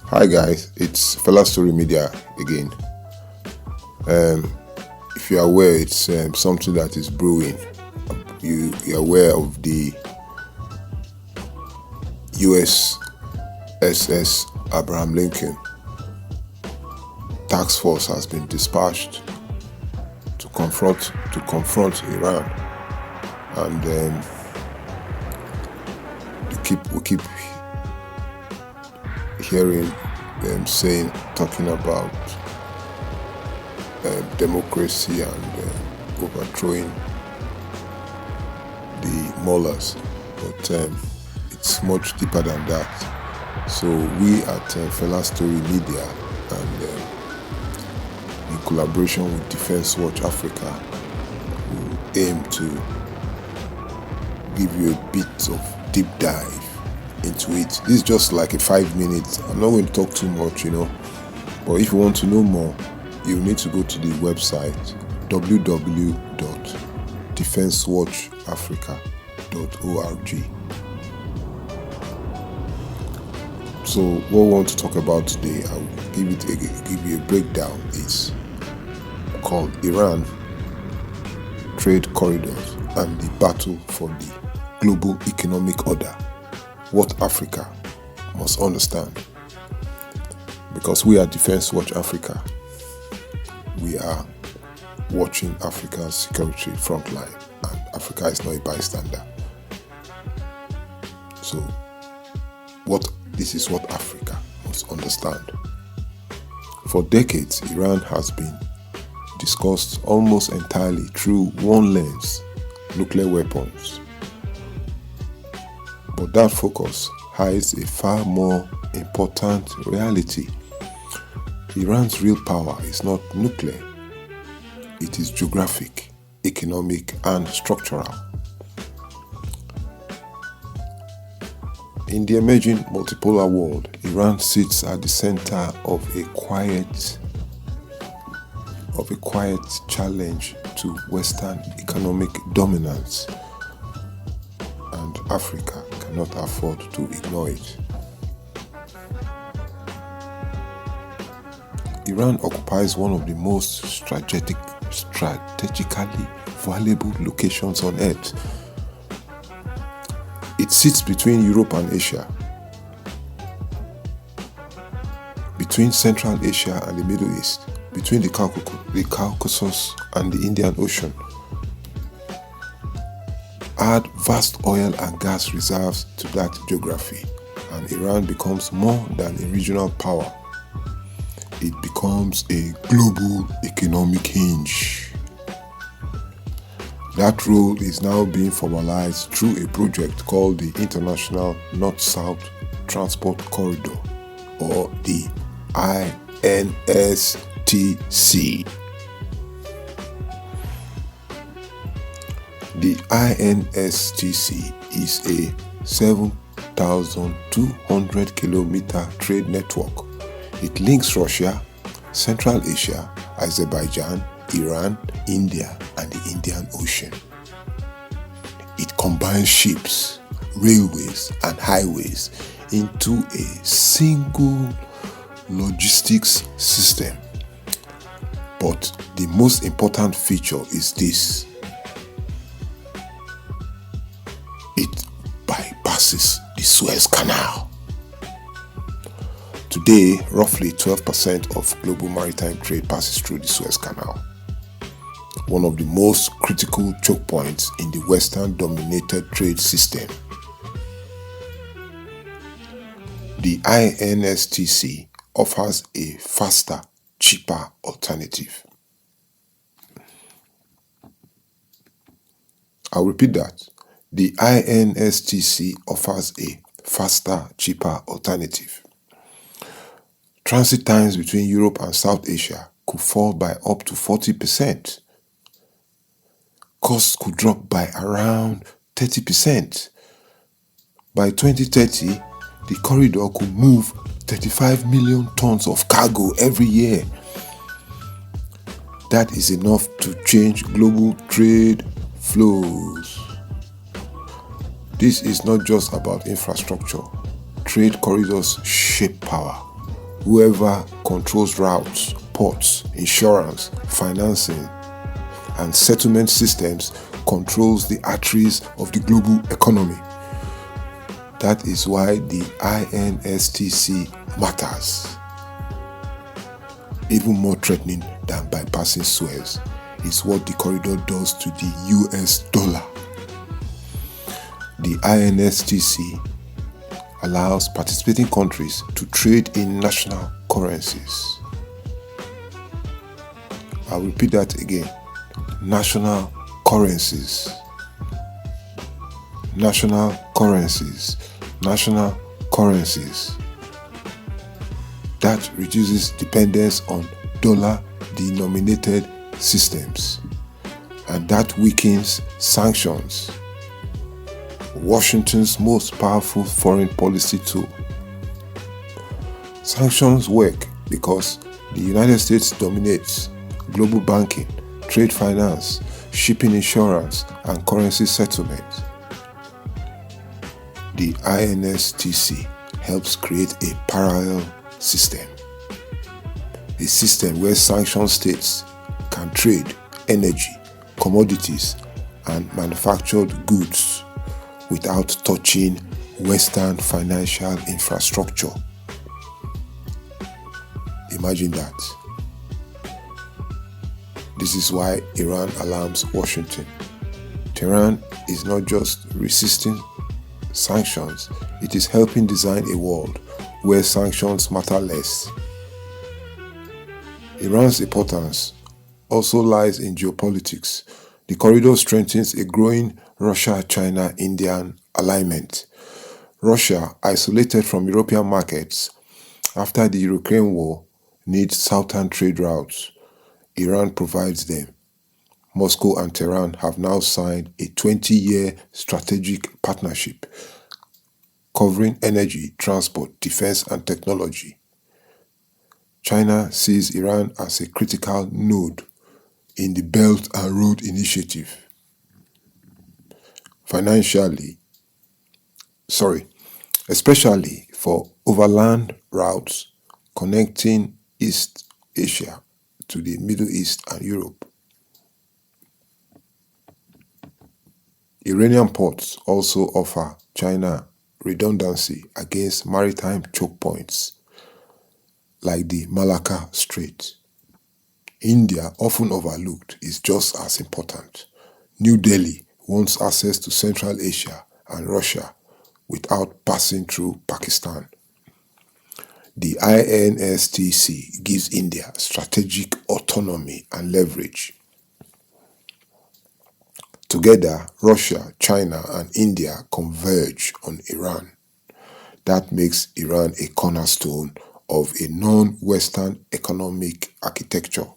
Hi guys, it's Fella Story Media again. If you're aware, it's something that is brewing. You're aware of the USS Abraham Lincoln task force has been dispatched to confront Iran, and we keep hearing them talking about democracy and overthrowing the mullahs, but it's much deeper than that. So we at Fella Story Media and in collaboration with Defense Watch Africa will aim to give you a bit of deep dive into it. This is just like a 5 minutes. I'm not going to talk too much, but if you want to know more, you need to go to the website www.defensewatchafrica.org. So what we want to talk about today, I'll give you a breakdown. It's called Iran, Trade Corridors and the Battle for the Global Economic Order. What Africa must understand. Because we are Defense Watch Africa, we are watching Africa's security frontline, and Africa is not a bystander. So this is what Africa must understand. For decades, Iran has been discussed almost entirely through one lens: nuclear weapons. But that focus hides a far more important reality. Iran's real power is not nuclear. It is geographic, economic, and structural. In the emerging multipolar world, Iran sits at the center of a quiet challenge to Western economic dominance, and Africa cannot afford to ignore it. Iran occupies one of the most strategically valuable locations on Earth. It sits between Europe and Asia, between Central Asia and the Middle East, between the Caucasus and the Indian Ocean. Add vast oil and gas reserves to that geography, and Iran becomes more than a regional power. It becomes a global economic hinge. That role is now being formalized through a project called the International North-South Transport Corridor, or the INSTC. The INSTC is a 7,200 kilometer trade network. It links Russia, Central Asia, Azerbaijan, Iran, India, and the Indian Ocean. It combines ships, railways, and highways into a single logistics system. But the most important feature is this: it bypasses the Suez Canal. Today, roughly 12% of global maritime trade passes through the Suez Canal, one of the most critical choke points in the Western-dominated trade system. The INSTC offers a faster, cheaper alternative. I'll repeat that. The INSTC offers a faster, cheaper alternative. Transit times between Europe and South Asia could fall by up to 40%. Costs could drop by around 30%. By 2030, the corridor could move 35 million tons of cargo every year. That is enough to change global trade flows. This is not just about infrastructure. Trade corridors shape power. Whoever controls routes, ports, insurance, financing, and settlement systems controls the arteries of the global economy. That is why the INSTC matters. Even more threatening than bypassing Suez is what the corridor does to the US dollar. The INSTC allows participating countries to trade in national currencies. I'll repeat that again. National currencies. National currencies. National currencies. That reduces dependence on dollar-denominated systems, and that weakens sanctions, Washington's most powerful foreign policy tool. Sanctions work because the United States dominates global banking, trade finance, shipping insurance, and currency settlement. The INSTC helps create a parallel system. A system where sanctioned states can trade energy, commodities, and manufactured goods without touching Western financial infrastructure. Imagine that. This is why Iran alarms Washington. Tehran is not just resisting sanctions, it is helping design a world where sanctions matter less. Iran's importance also lies in geopolitics. The corridor strengthens a growing Russia-China-Indian alignment. Russia, isolated from European markets after the Ukraine war, needs southern trade routes. Iran provides them. Moscow and Tehran have now signed a 20-year strategic partnership covering energy, transport, defense, and technology. China sees Iran as a critical node in the Belt and Road Initiative. Especially for overland routes connecting East Asia to the Middle East and Europe. Iranian ports also offer China redundancy against maritime choke points like the Malacca Strait. India, often overlooked, is just as important. New Delhi wants access to Central Asia and Russia without passing through Pakistan. The INSTC gives India strategic autonomy and leverage. Together, Russia, China, and India converge on Iran. That makes Iran a cornerstone of a non-Western economic architecture.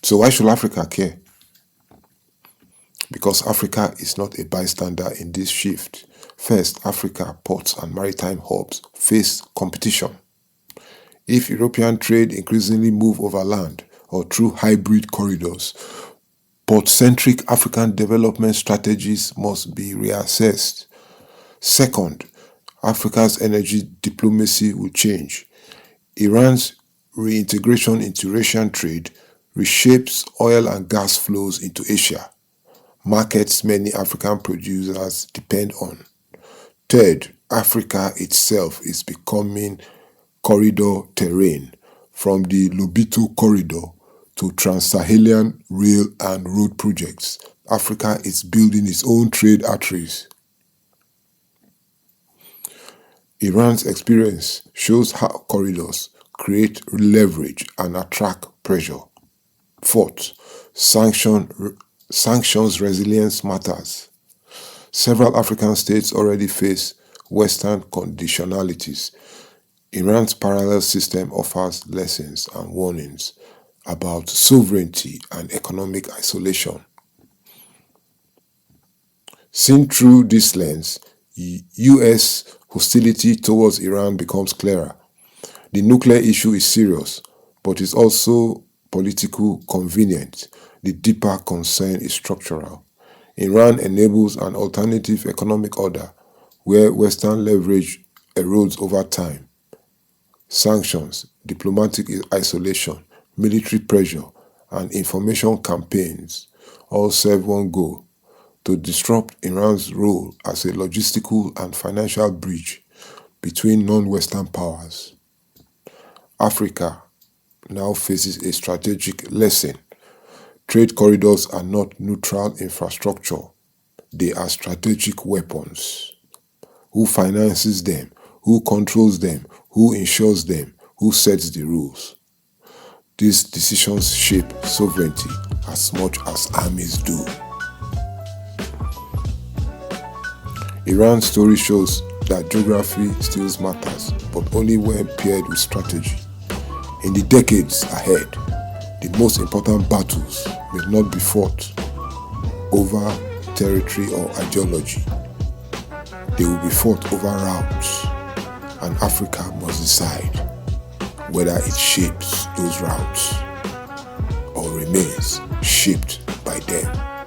So why should Africa care? Because Africa is not a bystander in this shift. First, Africa ports and maritime hubs face competition. If European trade increasingly move over land or through hybrid corridors, port-centric African development strategies must be reassessed. Second, Africa's energy diplomacy will change. Iran's reintegration into Russian trade reshapes oil and gas flows into Asia, markets many African producers depend on. Third, Africa itself is becoming corridor terrain, from the Lobito corridor to Trans-Saharan rail and road projects. Africa is building its own trade arteries. Iran's experience shows how corridors create leverage and attract pressure. Fourth, sanctions resilience matters. Several African states already face Western conditionalities. Iran's parallel system offers lessons and warnings about sovereignty and economic isolation. Seen through this lens, U.S. hostility towards Iran becomes clearer. The nuclear issue is serious, but it's also political convenient. The deeper concern is structural. Iran enables an alternative economic order where Western leverage erodes over time. Sanctions, diplomatic isolation, military pressure, and information campaigns all serve one goal: to disrupt Iran's role as a logistical and financial bridge between non-Western powers. Africa now faces a strategic lesson. Trade corridors are not neutral infrastructure, they are strategic weapons. Who finances them? Who controls them? Who ensures them? Who sets the rules? These decisions shape sovereignty as much as armies do. Iran's story shows that geography still matters, but only when paired with strategy. In the decades ahead, the most important battles will not be fought over territory or ideology. They will be fought over routes, and Africa must decide whether it shapes those routes or remains shaped by them.